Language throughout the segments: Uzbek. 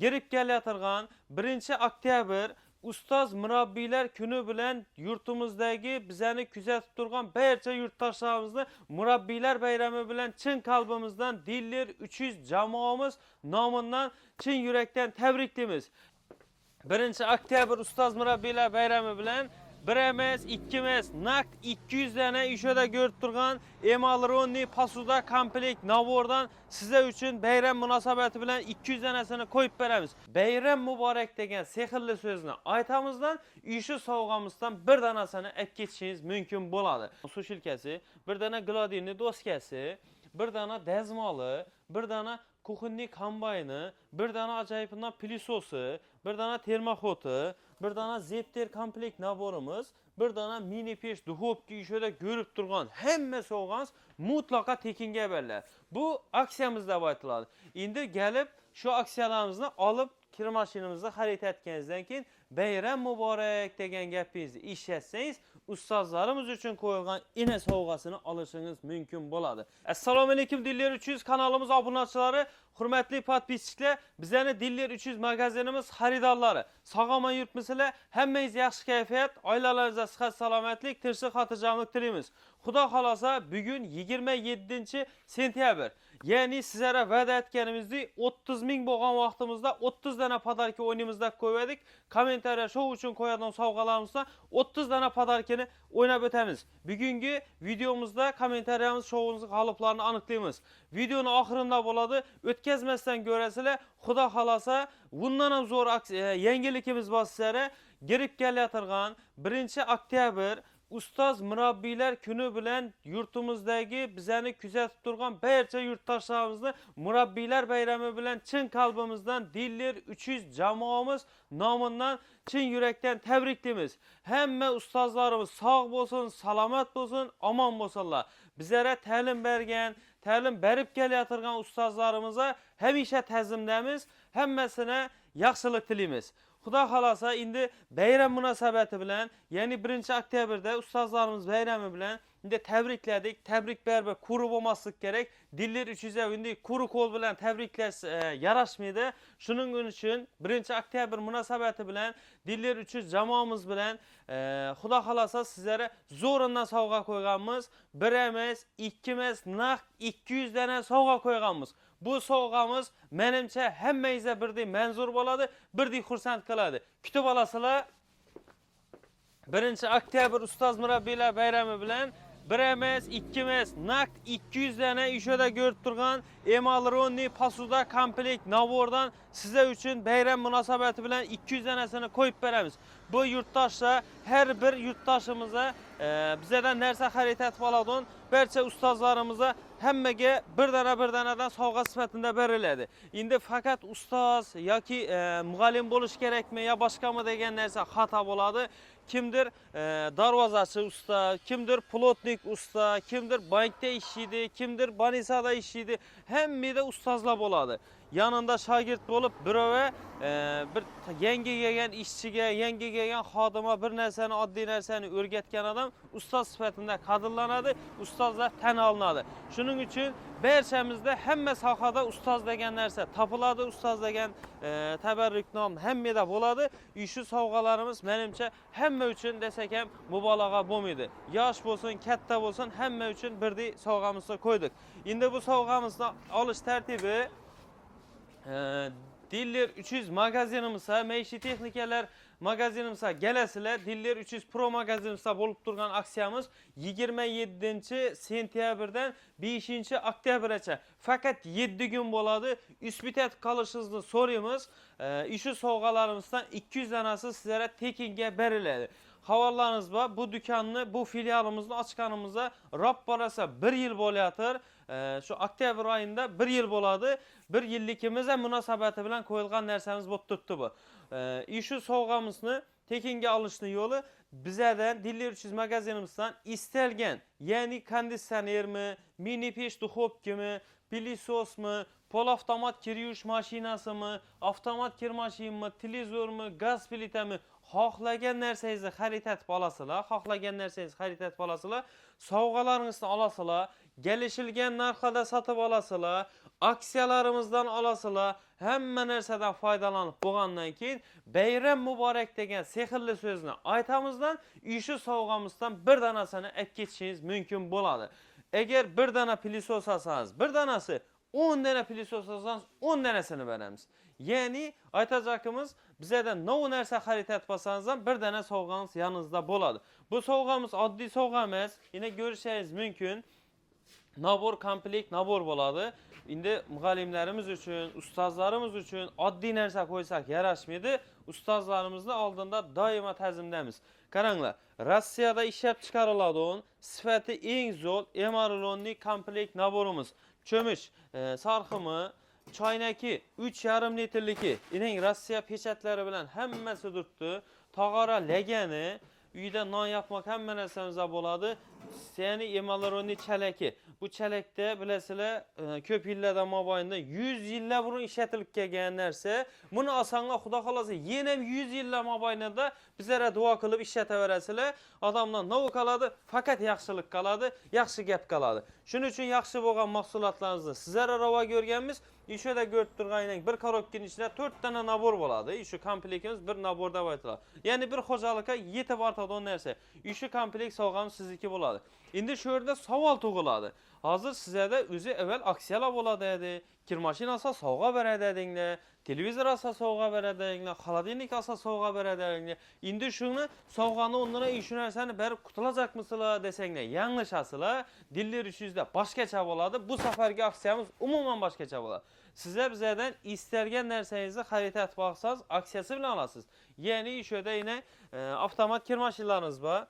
girib kelayotgan 1 oktyabr Ustoz murabbiylar kuni bilan yurtimizdagi bizani kuzatib turgan barcha yurtdoshlarimizni murabbiylar bayrami bilan chin qalbimizdan Dillir 300 jamoamiz nomidan chin yurakdan tabriklaymiz. 1 oktyabr Ustoz murabbiylar bayrami bilan bir emas, ikki emas, naqd 200 dana ishada ko'rib turgan Emalronni Pasuda komplekt Navordan sizlar uchun bayram munosabati bilan 200 danasini qo'yib beramiz. Bayram muborak degan sehrli so'zni aytamizdan ishi sovg'amizdan bir danasini olib ketishingiz mumkin bo'ladi. Sushilkasi, bir dana gladiyni doskasi, bir dana dazmoli, bir dana kuxinni kombayni, bir dana ajoyibundan pilisosi, bir dana termoxoti, bir dana zepter komplekt naborimiz, bir dana mini pesh duxovka ishida ko'rib turgan hamma sovg'angiz mutlaqo tekinga beriladi. Bu aksiyamizda aytiladi. Endi kelib shu aksiyalarimizni olib kir mashinamizda xarid etganingizdan keyin bayram muborak degan gapingizni eshitsangiz, ustozlarimiz uchun qo'yilgan ina sovg'asini olishingiz mumkin bo'ladi. Assalomu alaykum Dillir 300 kanalimiz obunachilari, hurmatli podpischilar, bizani Dillir 300 magazinimiz xaridorlari. Sog'lom yurtmisizlar, hammangiz yaxshi kayfiyat, oilalaringizga sihat salomatlik, tinchlik, xotirjamlik tilaymiz. Xudo xolasa bugun 27-sentyabr. Ya'ni sizlarga va'da etganimizdek 30 ming bo'lgan vaqtimizda 30 dana podarka o'ynaymiz deb qo'ydik. Kommentariya shu uchun qo'yadigan sovg'alarimizda 30 dana podarkani o'ynab o'tamiz. Bugungi videomizda kommentariyamiz shouimizning g'oliblarini aniqlaymiz. Videoni oxirida bo'ladi. O'tkazmasdan ko'rasizlar. Xudo xolasa bundan ham zo'r yangilikimiz bor sizlarga. Girib kelayotgan 1 oktyabr Ustoz murabbiylar kuni bilan yurtimizdagi bizani kuzatib turgan barcha yurtdoshlarimizni murabbiylar bayrami bilan chin qalbimizdan Dillir 300 jamoamiz nomidan chin yurakdan tabriklaymiz. Hamma ustozlarimiz sog' bo'lsin, salomat bo'lsin, omon bo'lsinlar. Bizlarga ta'lim bergan, ta'lim berib kelayotgan ustozlarimizga hamisha ta'zimdamiz. Hammasini yaxshilik tilaymiz. Xudo xolasa endi bayram munosabati bilan, ya'ni 1-oktyabrda ustozlarimiz bayrami bilan endi tabrikladik. Tabrik berib kuru bo'lmaslik kerak. Dillir 300 endi kuru qo'l bilan tabriklash yarashmaydi. Shuning uchun 1-oktyabr munosabati bilan Dillir 300 jamoamiz bilan xudo xolasa sizlarga zo'rindan sovg'a qo'yganmiz. 1 emas, 2 emas, naqd 200 dana sovg'a qo'yganmiz. Bu sovg'amiz menimcha hammangizga birdek manzur bo'ladi, birdek xursand qiladi. Kutib olasizlar. 1-oktyabr ustoz murabbiylar bayrami bilan 1 emas, 2 emas, naqd 200 dana ishada ko'rib turgan Emalronni Pasuda komplekt Navordan sizlar uchun bayram munosabati bilan 200 danasini qo'yib beramiz. Bu yurtdoshlar har bir yurtdoshimizga bizlardan narsa xarid etib oladigan barcha ustozlarimizga hammaga bir danadan sovg'a sifatida beriladi. Endi faqat ustoz yoki muallim bo'lish kerakmi yo boshqami degan narsa xato bo'ladi. Kimdir darvozachi usta, kimdir plotnik usta, kimdir bankda ishlaydi, kimdir banisada ishlaydi. Hammada ustozlar bo'ladi. Yanında shogird bo'lib, birova bir yangi kelgan ishchiga, yangi kelgan xodimga bir narsani, oddiy narsani o'rgatgan odam ustoz sifatida qadrlanadi, ustozlar tan olinadi. Shuning uchun barchamizda hamma sohada ustoz degan narsa topiladi, ustoz degan tabarruk nom hammada bo'ladi. Shu sovg'alarimiz menimcha hamma uchun desak ham mubolag'a bo'lmaydi. Yosh bo'lsin, katta bo'lsin, hamma uchun birdek sovg'amizni qo'ydik. Endi bu sovg'amizni olish tartibi Dillir 300 magazinimizda, maishiy texnikalar magazinimizda kelasizlar. Dillir 300 Pro magazinimizda bo'lib turgan aksiyamiz 27-sentyabrdan 5-oktyabrgacha faqat 7 kun bo'ladi. Üsbitat qolishingizni so'raymiz. Shu sovg'alarimizdan 200 danasi sizlarga tekinga beriladi. Havolangiz bor. Bu do'konni, bu filialimizni ochganimizda rob borasa 1 yil bo'layotir. Shu oktyabr oyida 1 yil bo'ladi. 1 yilligimiz ham munosabati bilan qo'yilgan narsamiz bo'lib turibdi bu. Shu sovg'amizni tekinga olishning yo'li bizlardan Dillir 300 magazinimizdan istalgan, ya'ni konditsionermi, mini pesh duxovkami, pilisosmi, polavtomat kir yuvish mashinasimi, avtomat kir mashinami, televizormi, gaz plitami xohlagan narsangizni xarid etib olasizlar, xohlagan narsangizni xarid etib olasizlar, sovg'alaringizni olasizlar, kelishilgan narxda sotib olasizlar, Aksiyalarımızdan alasıla həmmə nərsədən faydalanıb boğandan keyin Beyram mübarək degan sehrli sözünü aytamızdan işi sovğamızdan bir danasını ep geçişiniz mümkün boladı. Eğer bir dana pilisos alsanız, bir danası 10 dana pilisos alsanız 10 danesini verəmiz. Yani aytacağımız bizədən nə nərsə xarit etməsanızdan bir dana sovğamız yanınızda boladı. Bu sovğamız adli sovğamız. Yine görüşəniz mümkün. Nabor komplekt nabor boladı. İndi müğallimlərimiz üçün, ustazlarımız üçün addi nərsə qoysaq yaraşmıydı. Ustazlarımızın aldığında daima təzimdəmiz. Qaranglar, Rossiyada işləb çıxarıladığın sifəti eng zor emarlonli komplekt naborumuz. Çömüş, sarxımı, çaynaki 3,5 litrliki. İnin Rossiya peçətləri bilən həmməsi durdu. Tağara legəni, uyda nan yapmaq həmmə nərsəmizə boladı. Yani emarlonli çələki. Bu çələkdə biləsilə köp illərdən mabayında 100 illər burun işlətilib gələnlərsə, bunu asanla xuda xalası yenə 100 illər mabayında bizlərə dua qılıb işlətə verəsilə, adamdan nə qaladı? Fakat yaxşılıq qaladı, yaxşı gəp qaladı. Şunun üçün yaxşı boğan mahsulatlarınızı sizlərə rava görgənmiz. İşə də gördürğayla bir korobkin içində 4 dənə nabor boladı. İşi komplektimiz bir naborda baytılar. Yəni bir xocalıqa yetib artadan nərsə. İşi komplekt soğan sizinki boladı. İndi şöyle saval toğuladı. Hazır size de özü evvel aksiyala boladı. Kirmaşin asa soğuğa verədədinlə, televizor asa soğuğa verədədinlə, xaladinlik asa soğuğa verədədinlə. İndi şunu soğuğanı onlara işinərsəni bərib qutulacaq mısıla desənlə, yanlış asıla, dillər üçüzdə başqa çab oladı. Bu səfərki aksiyamız umuman başqa çab oladı. Sizə bizədən istərgən nərsənizi xaritə etmaqsaz aksiyası bile alasınız. Yeni işödə yine avtomat kirmaşinlarınız var.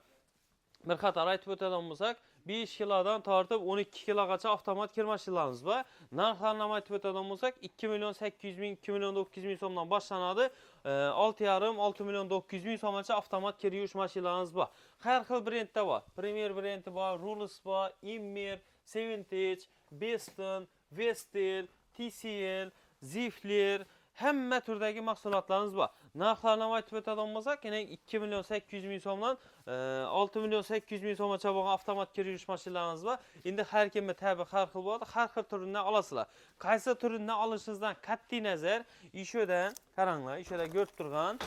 Bir qatar aytib ötədəmizək, 5 kilodan tartıb 12 kilogacha avtomat kirmaşinlarımız var. Narxlarını aytib ötədəmizək, 2 milyon 800 bin, 2 milyon 900 bin somdan başlanadı. 6,5-6 milyon 900 bin somgacha avtomat kir maşinlarımız var. Hər xil brenddə var. Premier brendi var, Rulus var, Immer, Sevintage, Beston, Vestel, TCL, Zifler, həmmə türdəki mahsulatlarınız var. Narxlarına aytib ötədəmizək, yine 2 milyon 800 bin somdan 6 milyon 800 bin soma çabağa avtomat giriş maşinlarınız var. İndi hər kimi təbii hər xil болады, hər xil türündən alasılar. Qaysı türündən alışınızdan qəti nəzər, işödən, qaranlar, işödə gördürğən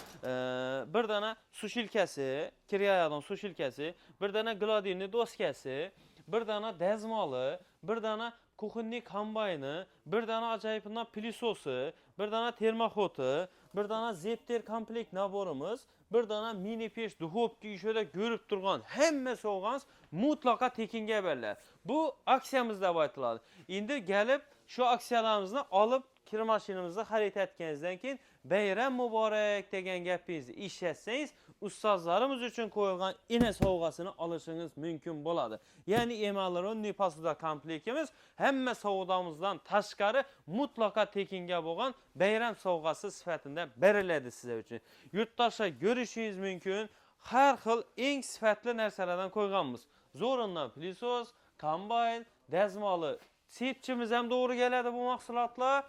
bir dana su şilkəsi, kiryayadan su şilkəsi, bir dana gladiyni doskəsi, bir dana dəzmalı, bir dana kuxunni kombayını, bir dana acayipından pilisosu, bir dana termoxotu, bir dana zepter komplekt naborumuz, bir dana mini peş duhopki şöyle görüp durğan həmmə soğans mutlaka tekinge verlər. Bu aksiyamızda baytıladı. İndi gelip şu aksiyalarımızı alıp kir maşinimizi xarit etkənizdən keyin Beyram mübarək degan gəpinizi işlətsəniz, ustazlarımız üçün qoyulğan inə soğuğasını alışınız mümkün boladı. Yani emalların nipasuda komplektimiz həmmə soğudamızdan taşqarı mutlaka tekinge boğan Beyram soğuğası sifətində bərilədi sizə üçün. Yurttaşa görüşünüz mümkün, hər xil eng sifətli nərsələrdən qoyğanımız. Zorundan pilisos, kombayn, dəzmalı sepçimiz həm doğru gələdi bu mahsulatla.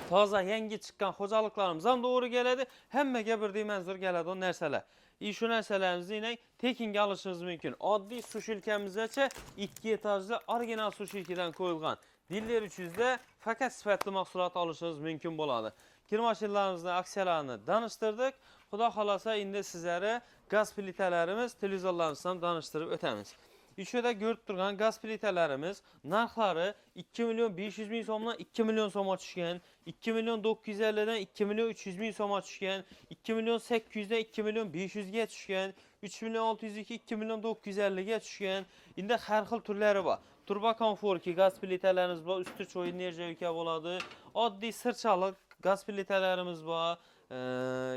Taza yengi çıkan xocalıqlarımızdan doğru gələdi. Həmməgə bir mənzur gələdi o nərsələr. İşu nərsələrimizi ilə tekinge alışınız mümkün. Adli su şilkəmizdə 2 etajlı orijinal su şilkidən qoyulğan. Dillər üçüzdə fakat sifətli mahsulat alışınız mümkün boladı. Kirmaşinlərimizin aksiyalarını danışdırdık. Xuda xalasa indi sizlərə qaz plitələrimiz, televizorlarımızdan danışdırıb ötəmiz. İşödə görüb durğan qaz plitələrimiz narxları 2 milyon 500 bin somdan 2 milyon soma düşkən, 2 milyon 950'den 2 milyon 300 bin soma düşkən, 2 milyon 800'den 2 milyon 500'ge düşkən, 3 milyon 602 2 milyon 950'ge düşkən. İndi hər xil türləri var. Turbo konfor ki qaz plitələrimiz var, üstü çoy enerjiya yükə boladı. Adli sırçalıq qaz plitələrimiz var.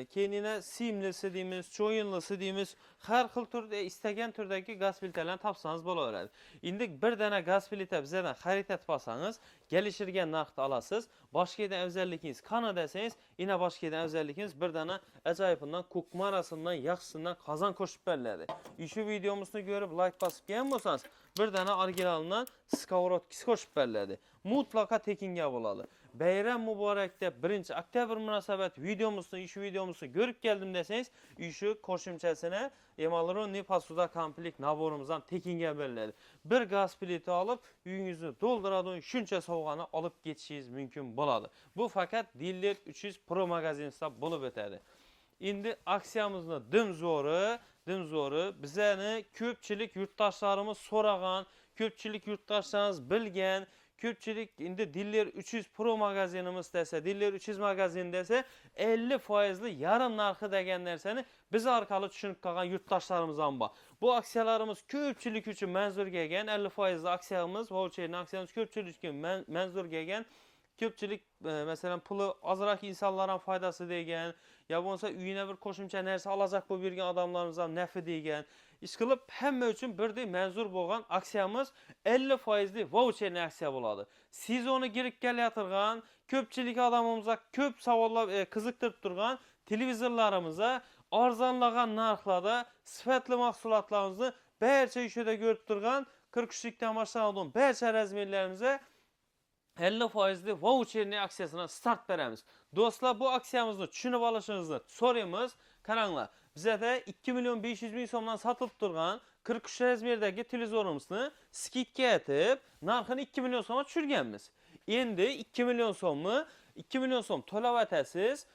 Kendine simlisi deyimiz, çoyunlusu deyimiz, hər xil türdə, istəgən türdəki qaz plitələrini tapsanız bola öyrədir. İndi bir dənə qaz plitə bizədən xarit etməsəniz, gəlişirgən narxda alasınız. Başqa edən özəllikiniz kana desəniz, yine başqa edən özəllikiniz bir dənə əcayipından, kukmarasından, yaxşısından qazan koşub bəllədir. İşi videomuzunu görüb like basıb gələn bolsanız, bir dənə orijinalından skоворodkisi koşub bəllədir. Mutlaka tekinge boladı. bayram muborakda 1-oktyabr munosabat videomuzni görüp geldim deseniz, şu koşumçasına Emalroni Pasuda Kampilik naborumuzdan tekinge veriladi. Bir gaz pliti alıp uyunuzni dolduradi, shuncha sovg'ani alıp geçişiniz mümkün bo'ladi. Bu fakat Diller 300 Pro magazinsida bo'lib o'tadi. Endi aksiyamizni dimzo'ri bizani ko'pchilik yurtdoshlarimiz so'ragan, ko'pchilik yurtdoshlarimiz bilgan, ko'pchilik endi Diller 300 Pro magazinimiz desa, Diller 300 magazin desa 50% yarım narxi degan narsani biz orqali tushunib qolgan yurtdoshlarimiz ham bor. Bu aksiyalarimiz ko'pchilik uchun manzur kelgan, 50% aksiyamiz, voucherning aksiyamiz ko'pchilik uchun manzur kelgan. Ko'pchilik mesela pulu azroq insonlarning foydasi degan, ya bo'lmasa uyine bir qo'shimcha narsa olacak bu bergan adamlarımız ham nafi degan. İş qilib hamma uchun birdek manzur bo'lgan aksiyamiz 50% voucherli aksiya bo'ladi. Siz onu girib kelayotgan, ko'pchilik adamımıza ko'p savollar qiziqtirib turgan televizorlarimizga arzonlagan narxlarda sifatli mahsulotlarimizni barcha ishida ko'rib turgan 43 dan boshlanadigan barcha razmerlarimizga 50% voucherli aksiyasına start veremiz. Dostlar, bu aksiyamızı tushunib olishimizni so'raymiz. Qaranglar, bizda 2.500.000 so'mdan satılıp turgan 43 razmerdagi televizorimizni skidga etib, narxini 2 million so'mga tushirganmiz. Endi 2 million so'mni 2 million so'm to'lab o'tasiz.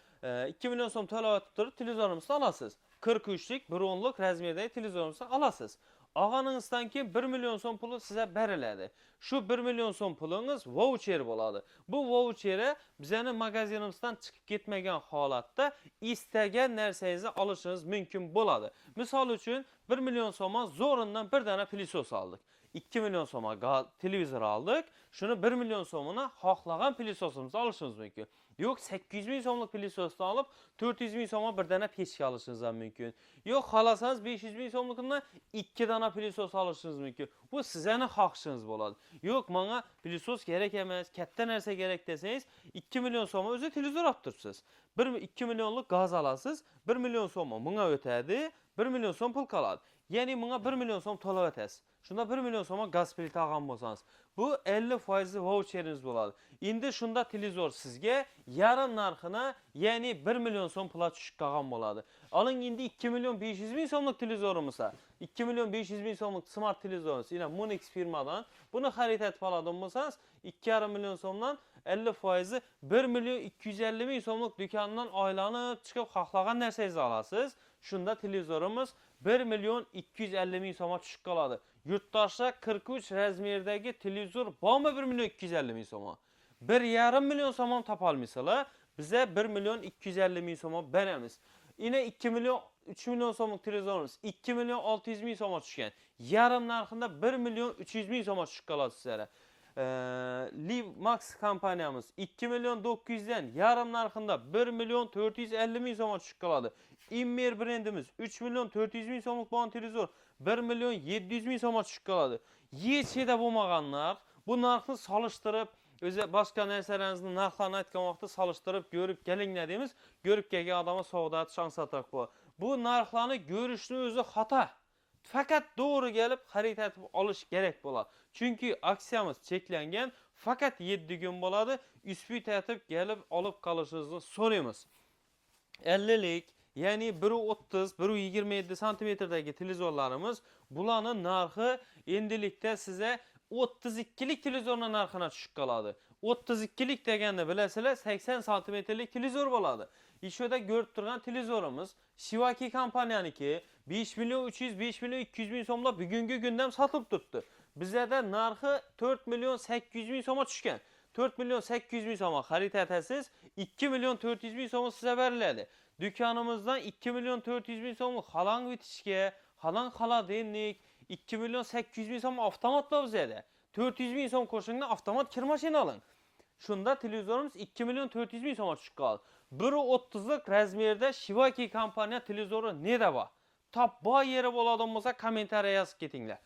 2 million so'm to'lab o'tib turib televizorimizni olasiz. 43lik 1.10'lik razmerdagi televizorimizni olasiz. Ağanızdan ki 1 milyon so'm pulu size beriladi. Şu 1 milyon so'm pulunuz voucher bo'ladi. Bu voucher'i bizning magazinimizdan chiqib ketmagan holatda istagan narsangizni olishingiz mumkin bo'ladi. Misol uchun 1 milyon so'mga zo'rindan bir dana pilisos aldık. 2 milyon so'mga televizor aldık. Şunu 1 milyon so'muna xohlagan pilisosimizni olishingiz mumkin. Yok 800.000 so'mlik pilisosni alıp 400.000 so'mga bir dana pechka olishingiz mumkin. Yok xalasangiz 500.000 so'mlikdan 2 dana pilisos olishingiz mumkin. Bu sizning xohishingiz bo'ladi. Yok menga pilisos kerak emas, katta narsa kerak desangiz 2 milyon so'mga o'zi televizor olib turibsiz. 2 milyonlik gaz alasız, 1 milyon so'mga bunga o'tadi, 1 milyon so'm pul qoladi. Yani bunga 1 milyon so'm to'lab o'tasiz. Shunda 1 milyon so'mga gaz plita olgan bo'lsangiz, bu 50% voucheriniz bo'ladi. Endi shunda televizor sizga yarım narxına, yani 1 milyon so'm pula tushib qolgan bo'ladi. Aling endi 2.500.000 so'mlik televizorimiz, 2.500.000 so'mlik smart televizorimiz, yine Munix firmadan bunu xarid etib oladigan bo'lsangiz, 2,5 milyon so'mdan 50% 1.250.000 so'mlik do'kondan aylanib chiqib xohlagan narsangizni olasiz. Shunda televizorimiz 1.250.000 so'mga tushib qoladi. Yurtdoshlar 43 razmerdagi televizor bormi 1.250.000 so'mga? 1,5 milyon so'm topolmaysalar, bize 1.250.000 so'm beramiz. Yine 2 milyon 3 milyon so'mlik televizorimiz 2.600.000 so'mga tushgan. Yarım narxında 1.300.000 so'mga tushib qoladi sizlarga. Liv Max kompaniyamiz 2.900.000'dan yarım narxında 1.450.000 so'mga tushib qoladi. Immer brendimiz 3.400.000 so'mlik bo'lgan televizor 1.700.000 so'mga tushib qoladi. Hech yerda bo'lmagan narx. Bu narxni solishtirib, o'zi boshqa narsalarni narxlarini aytgan vaqtda solishtirib ko'rib kelinglar deymiz. Ko'rib kelgan odamga sovg'a shans atak bu. Bu narxlarni ko'rishni o'zi xato. Fakat doğru gelip xarid etib olish kerak bo'ladi. Chunki aksiyamiz cheklangan, fakat 7 gün bo'ladi. Üspüt etib gelip olib qolishingizni so'raymiz. 50'lik, yani 1.30, 1.27 santimetrdagi televizorlarimiz, bularning narxi endilikda size 32'lik televizorning narxına tushib qoladi. 32'lik deganda bilasizlar 80 santimetrlik televizor bo'ladi. İşoda görüp turgan televizorimiz Shivaki kompaniyaniki 5 milyon 300, 5 milyon 200.000 so'mla bugungi gündem satılıp turibdi. Bizda narxi 4 milyon 800.000 so'mga tushgan. 4 milyon 800.000 so'mga xarid etasiz, 2 milyon 400.000 so'mga size beriladi. Dükkanımızdan 2 milyon 400.000 so'mlik halang bitishga, halang xaladenlik, 2 milyon 800.000 so'm avtomat var bizda. 400.000 so'm qo'shingdan avtomat kir mashina aling. Shunda televizorimiz 2 milyon 400.000 so'mga tushib qoldi. 1.30'lik razmerda Shivaki kompaniya televizori neda bor? Top boy yeri bo'ladigan bo'lsa kommentariya yozib ketinglar.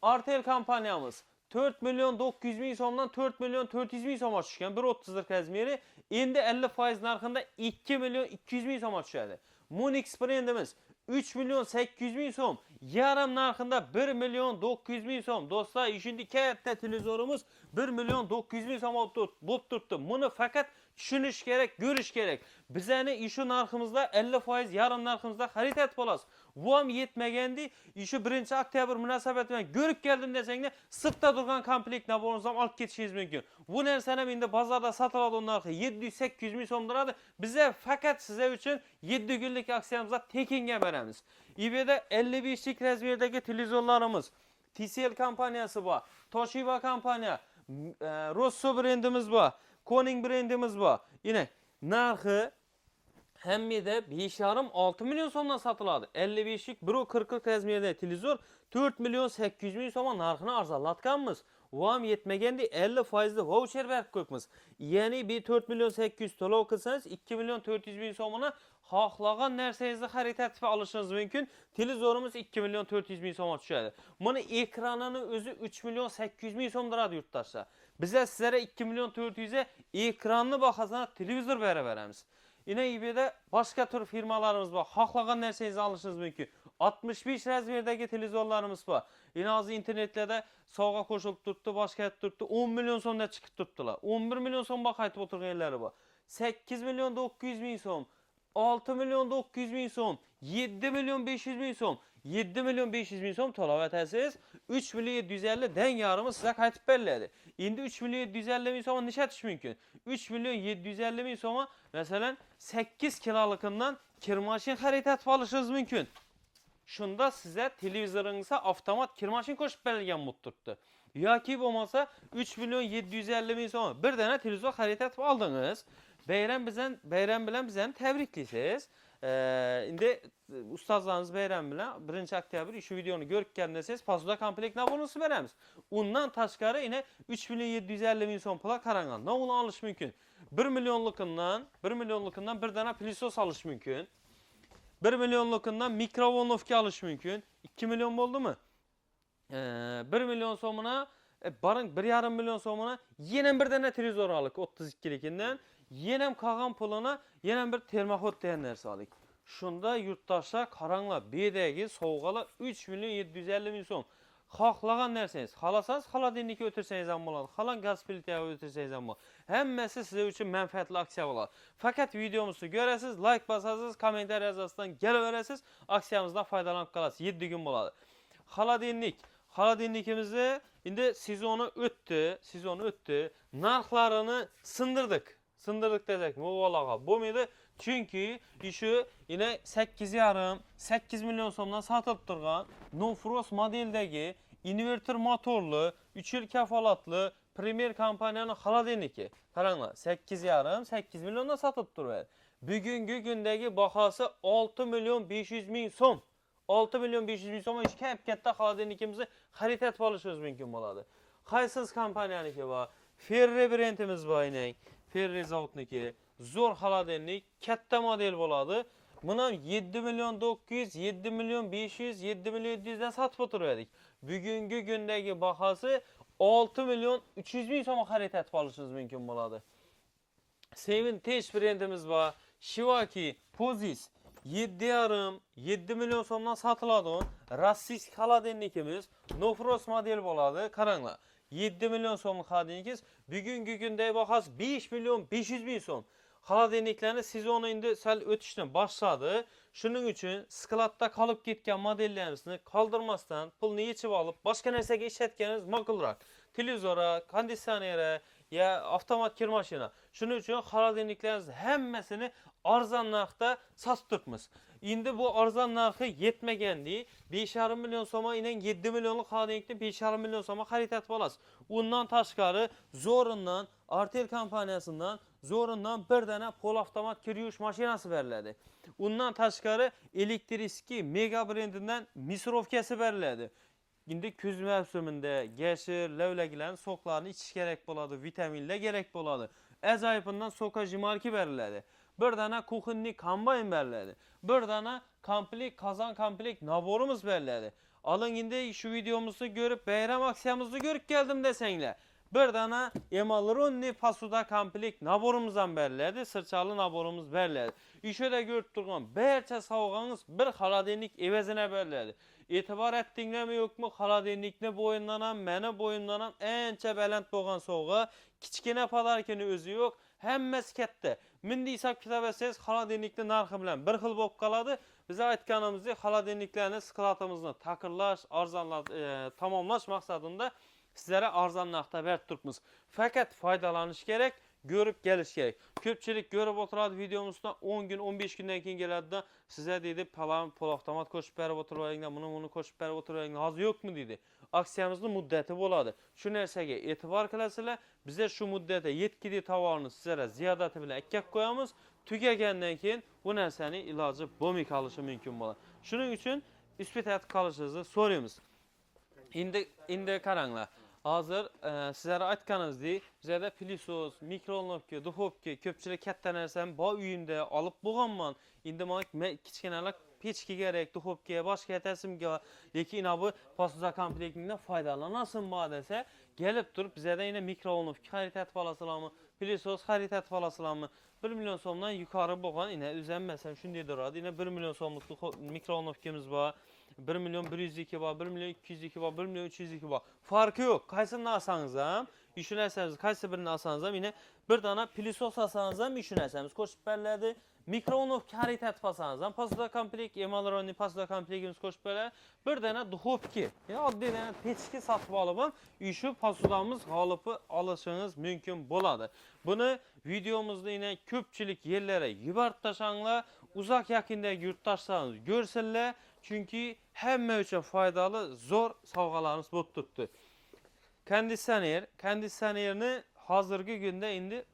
Artel kompaniyamiz 4 milyon 900.000 so'mdan 4 milyon 400.000 so'mga tushgan 1.30'lik razmeri endi 50% narxında 2 milyon 200.000 so'mga tushadi. Munix brendimiz 3 milyon 800.000 so'm yarım narxında 1 milyon 900 bin so'm. Do'stlar, şimdi katta televizorumuz 1 milyon 900 bin so'm bo'lib turibdi. Buni faqat tushunish kerak, ko'rish kerak. Bizani ishu narximizda 50% yarım narximizda xarid etib olasiz. Bu ham yetmagandi, ishu 1-oktyabr munosabati bilan ko'rib keldim desanglar, sirtda turgan komplekt naboringizni ham olib ketishingiz mumkin. Bu narsani endi bozorda sotiladigan narxi 700-800 ming so'm turadi. Biza faqat sizlar uchun 7 kunlik aksiyamizda tekinga beramiz. eBayda 55lik razmerdagi televizorlarimiz, TCL kompaniyasi bor, Toshiba kompaniya, Rosso brendimiz bor, Koning brendimiz bor. Yine narxi hammida 5,5-6 milyon so'mdan sotiladi. 55lik 1.40 razmerdagi televizor 4 milyon 800 ming so'mga narxini arzonlatganmiz. U ham yetmaganda 50% voucher berib qo'yibmiz. Ya'ni bir 4 milyon 800 to'lov qilsangiz 2 milyon 400 ming so'mini xohlagan narsangizni xarid etib olishingiz mumkin. Televizorimiz 2 milyon 400 ming so'mga tushadi. Buni ekranini o'zi 3 milyon 800 ming so'm turadi yurtdoshlar. Biz sizlarga 2 milyon 400 ga ekranni bahosida televizor beramiz. Yine eBayda başka tür firmalarımız var. Xohlagan narsangizni olishingiz mumkin. 65 razmerdagi televizorlarimiz bor. Yine hozir internetlerde sovg'a qo'shilib turibdi, boshqa turibdi. 10 milyon so'mda chiqib turibdilar. 11 milyon so'mga qaytib o'tirganlari bor. 8 milyon 900 ming so'm, 6 milyon 900 ming so'm, 7 milyon 500 ming so'm, 7 milyon 500 ming so'm to'lov etasiz. 3 milyon 750 den yarımı size qaytib beriladi. Endi 3 milyon 750 ming so'mga nishatish mumkin. 3 milyon 750 ming so'mga masalan 8 kilolikidan kir mashin xarid etib olishingiz mumkin. Shunda size televizoringizga avtomat kir mashin qo'shib berilgan bo'lib turibdi. Yoki bo'lmasa 3 milyon 750 ming so'm bir dana televizor xarid etib oldingiz. Bayram bilan bizani tabriklaysiz. Endi ustozlarimiz bayram bilan 1-oktyabr shu videoni ko'rib kelsangiz pasoda komplekt nabonusini beramiz. Undan tashqari yine 3 milyon 750 ming so'm pul qarangan. Navuni olish mumkin. 1 milyonlukundan bir dana pilisos olish mumkin. 1 milyonlukundan mikrovonovka olish mumkin. 2 milyon bo'ldimi? 1 milyon so'mina barın 1,5 milyon so'mina yana bir dana televizor olik 32likinden. Yenem qolgan pulini yana bir termoxod degan narsa olik. Shunda yurtdoshlar qaranglar, bedagi sovg'alar 3 milyon 750 ming so'm. Xohlagan narsangiz, xolasangiz xolodilnikka o'tirsangiz ham bo'ladi, xohlang gaz plitaga o'tirsangiz ham bo'ladi. Hammasi sizlar uchun manfaatli aksiya bo'ladi. Faqat videomizni ko'rasiz, like bosasiz, kommentariy yozasiz, kelaverasiz, aksiyamizdan foydalanib qolasiz. 7 kun bo'ladi. Xolodilnikimizni endi sezoni o'tdi, narxlarini sındırdık desek muvallaga bo'lmaydi. Çünkü işi yine 8,5-8 milyon so'mdan sotib turgan Nofrost modeldagi inverter motorlu 3 yil kafolatli Premier kompaniyaning xolodilniki. Qaranglar, 8,5-8 milyondan sotib turadi. Bugungi kundagi bahosi 6 milyon 500 ming so'm. 6 milyon 500 ming so'mga katta xolodilnikimizni xarid etib olishingiz mumkin bo'ladi. Qaysiz kompaniyaniki bor? Ferre brendimiz bor yine. Ferre zavodniki zo'r xolodilnik, katta model bo'ladi. Buni 7 milyon 900, 7 milyon 500, 7 milyon 700 dan sotib o'tirdik. Bugungi kundagi bahosi 6 milyon 300 ming so'mga xarid etib olishingiz mumkin bo'ladi. Sevin Tej brendimiz bor. Shivaki Pozis 7,5-7 milyon so'mdan sotiladi. Rossiysk xolodilnikimiz Nofrost model bo'ladi. Qaranglar. 7 milyon so'mlik xolodilnikingiz bugungi kundagi bahosi 5 milyon 500 ming so'm. Xolodilniklarni sezoni endi sal o'tishni boshladi. Shuning uchun skladda qolib ketgan modellarimizni qoldirmasdan pulni yechib olib, boshqa narsaga ishlatganingiz ma'qulroq. Televizora, konditsioneri ya avtomat kir mashina. Shuning uchun xolodilniklarimiz hammasini arzon narxda sotib turibmiz. Endi bu arzon narxi yetmagandi. 5,5 milyon so'mga inen 7 milyonlik xolodilnikni 5,5 milyon so'mga xarid etib olasiz. Undan tashqari zo'rindan Artel kompaniyasidan zo'rindan bir dana polavtomat kir yuvish mashinasi beriladi. Undan tashqari elektriski Mega brendidan misrovkasi beriladi. Endi kuz mavsumida gashir, lavlaglarni soqlarni ichish kerak bo'ladi, vitaminlar kerak bo'ladi. Ajoyibundan sokajimarki beriladi. Bir dana kuxinli kombayn beriladi. Bir dana qozon komplekt naborimiz beriladi. Alın endi shu videomizni ko'rib, bayram aksiyamizni ko'rib keldim desanglar. Bir dana Emalronni pasoda komplekt naborimizdan beriladi, sirchali naborimiz beriladi. Ishida ko'rib turgan barcha sovg'angiz bir xolodilnik evazine beriladi. Etibar etdingmi yo'qmi? Xaladenlikni boyunlanan, meni boyunlanan ancha baland bo'lgan sovg'a, kichkina podarkini o'zi yo'q, hammasi katta. Mindi hisob kitob etsangiz, xaladenlikni narxi bilan bir xil bo'lib qoladi. Biz aytganimizdek, xaladenliklarni skladimizni ta'mirlash, tamomlash maqsadida sizlere arzon narxda berib turibmiz. Faqat foydalanish kerak, görüp gelish kerak. Ko'pchilik görüp o'tiradi videomuzda 10 gün, 15 gündən keyin keladi, sizə deydi, "Palan avtomat qo'shib berib o'tirayinglar, bunu qo'shib berib o'tirayinglar, hozir yo'qmi?" deydi. Aksiyamizning muddati bo'ladi. Shu narsaga e'tibor qilasizlar, bize şu muddətə yetkili tovarni sizlərə ziyodati bilan akkab qo'yamiz. Tugagandan keyin bu narsani iloji bo'lmay qolishi mumkin bo'ladi. Shuning uchun isbot qilishingizni so'raymiz. Endi qaranglar. Hazır sizlere aytganimizdek, bizda pilisos, mikrovolnovka, duxovka, ko'pchilik katta narsani bor uyimda olib bo'lganman. Endi menga kichkinalar pechka kerak, duxovka, boshqa tasimga, lekin bu posуда komplektidan foydalanasin desa, kelib turib bizda yana mikrovolnovka xarid etib olasizlarmi, pilisos xarid etib olasizlarmi? 1 million so'mdan yuqori bo'lgan, yana o'zim shunday duradi. Yana 1 million so'mlik mikrovolnovkamiz bor. 1 milyon 102 var, 1 milyon 202 var, 1 milyon 302 var. Farkı yok. Kaysını alsanız ham, düşünərsəniz, kaysı birini alsanız ham, yine bir dana pilisos alsanız ham, düşünərsəniz, koşub bərlədi. Mikrovolnovka xarid etib alsanız ham, posуда komplekt, emalroni posуда komplektimiz koşub bərlədi. Bir dana duxovki, adli dana peçki satıb alıp ham, posudamız qalıpı alışınız mümkün boladı. Bunu videomuzda yine köpçülük yerlere yubartdaşanlar, uzak yakında yurttaşlarınız görsünlər. Çünkü həmmə üçün faydalı, zor savğalarınız bu tuttu. Kondisionerini hazırki günde indi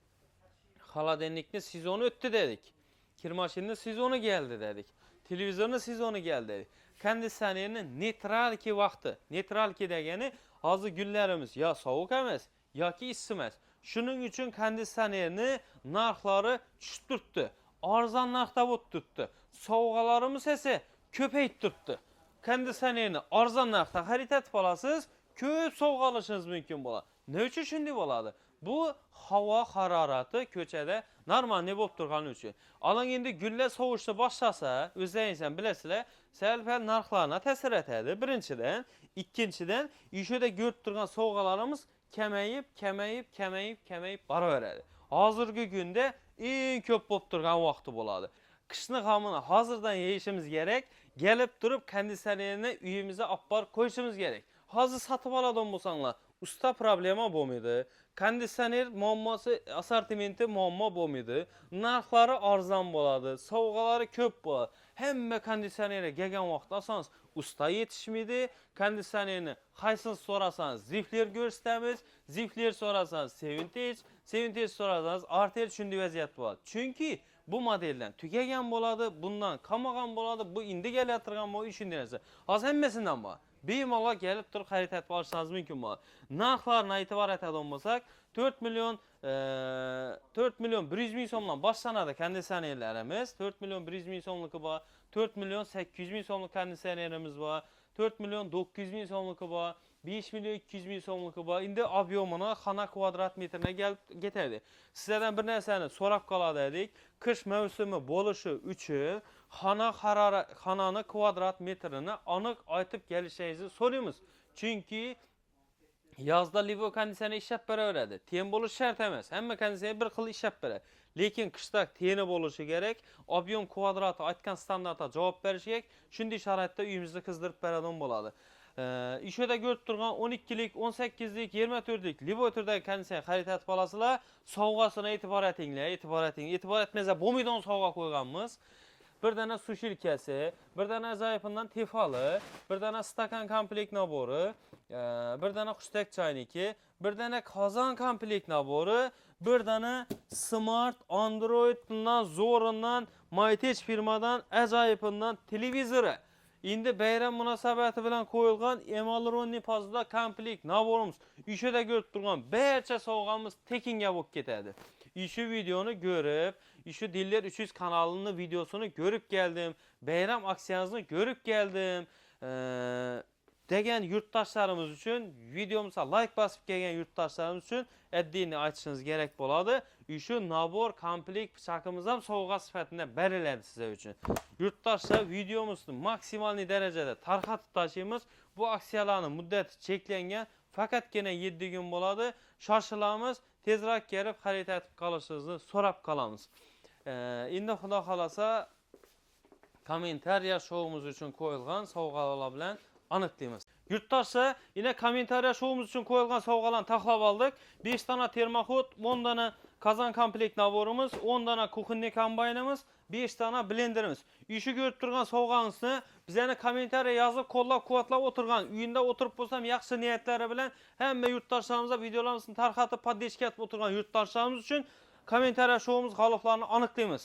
xaladenlikni sezonu ötdü dedik. Kirmaşinni sezonu geldi dedik. Televizorni sezonu geldi dedik. Kondisionerinin neytral ki vaxtı. Neytral ki degeni hazır günlerimiz ya soğuk emas, ya ki issiq emas. Şunun üçün kondisionerini narxları düşürtdü. Arzan narxda bu tuttu. Savğalarımız ise köpeyip tuttu. Kondisionerini arzan narxda xarid etib olasınız, köp sovg'a alışınız mümkün bo'ladi. Ne üçün shunday bo'ladi? Bu havo harorati ko'chada normal bo'lib turgani uchun. Alang endi gullar sovishni boshlasa, o'zlaringiz bilasizlar, sal-pal narxlarga ta'sir etadi. Birinchidan, ikkinchidan, ishida ko'rib turgan sovg'alarimiz kamayib boraveradi. Hozirgi kunda eng ko'p bo'lib turgan vaqti bo'ladi. Qishni g'amini hozirdan yeyishimiz kerak. Gelip durup kondisionerini uyimize apar koyuşumuz gerek. Hazır satıp aladığım bolsanglar, usta problema bo'lmaydi. Kondisioner muammosi, assortimenti muammo bo'lmaydi. Narxlari arzon bo'ladi, sovg'alari ko'p bo'ladi. Hamma kondisionerga kelgan vaqtda asangiz usta yetishmaydi. Kondisionerni qaysini so'rasangiz, Zifler ko'rsatamiz. Zifler so'rasangiz, Sevintage so'rasangiz, Artel shunday vaziyat bo'ladi. Chunki bu modelden tükegen boladı, bundan kamagan boladı, bu indi gelettirgan bu işin denesi. Az hemmesinden var. Bemalol gelip durup xarid etib olsangiz mümkün bo'ladi. Narxlarına itibar etadigan bo'lsak, 4 milyon 100 ming so'mdan boshlanadi kondisionerlarimiz. 4 milyon 100 ming so'mligi bor, 4 milyon 800 ming so'mlik kondisionerimiz bor, 4 milyon 900 ming so'mligi bor, 5 milyon 200 ming so'mligi bor. Endi obyomini xona kvadrat metrine gelib ketadi. Sizlardan bir narsani so'rab qoladi edik. Kış mavsumi bo'lishi uchun xonani kvadrat metrini aniq aytib kelishingizni so'raymiz. Chunki yazda livo kondisioner ishlab beraveradi. Ten bo'lishi shart emas. Hamma kondisioner bir xil ishlab beradi. Lekin qishda teni bo'lishi kerak, obyom kvadrati aytgan standartga javob berishi kerak. Shunday sharoitda uyimizni qizdirib beradigan bo'ladi. İşoda ko'rib turgan 12lik, 18lik, 24lik livo turdagi kondisioner xarid etib olasizlar. Sovg'asini e'tibor etinglar, e'tibor etmasa bo'lmaydigan sovg'a qo'yganmiz. Bir dana su shirkasi, bir dana zaifından tefali, bir dana stakan komplekt nabori, bir dana xushtak chayniki, bir dana qozon komplekt nabori, bir dana smart Android bundan zo'rindan Mytech firmadan ajoyibidan televizori. Endi bayram munosabati bilan qo'yilgan emalronni posуда komplekt naborimiz. Ishida ko'rib turgan barcha sovg'amiz tekinga bo'lib ketadi. Şu videonu görüp, şu Diller 300 kanalının videosunu görüp geldim. Bayram aksiyanızını görüp geldim. degan yurtdoshlarimiz uchun videomizga like bosib kelgan yurtdoshlarimiz uchun addini aytishimiz kerak bo'ladi. Shu nabor komplekt pichoqimiz ham sovg'a sifatida beriladi sizlar uchun. Yurtdoshlar videomizni maksimal darajada tarqatib tashlaymiz. Bu aksiyalarning muddati cheklangan, faqatgina 7 kun bo'ladi. Shoshilamiz, tezroq kelib xarid etib qolishingizni so'rab qolamiz. Endi xudo xolasa kommentariya showimiz uchun qo'yilgan sovg'alar bilan aniqlaymiz. Yurtdoshlar, yine kommentariya showimiz uchun qo'yilgan sovg'alarni taxlab oldik. 5 dana termoxod, 10 dana qozon komplekt naborimiz, 10 dana kuxinni kombaynimiz, 5 dana blenderimiz. Işi görüp turgan sovg'angizni bizlarni kommentariya yozib, qo'llab-quvvatlab o'tirgan, uyinda o'tirib bo'lsam yaxshi niyatlari bilan hamma yurtdoshlarimizga videolarimizni tarqatib podдержка etib o'tirgan yurtdoshlarimiz uchun kommentariya showimiz g'oliblarini aniqlaymiz.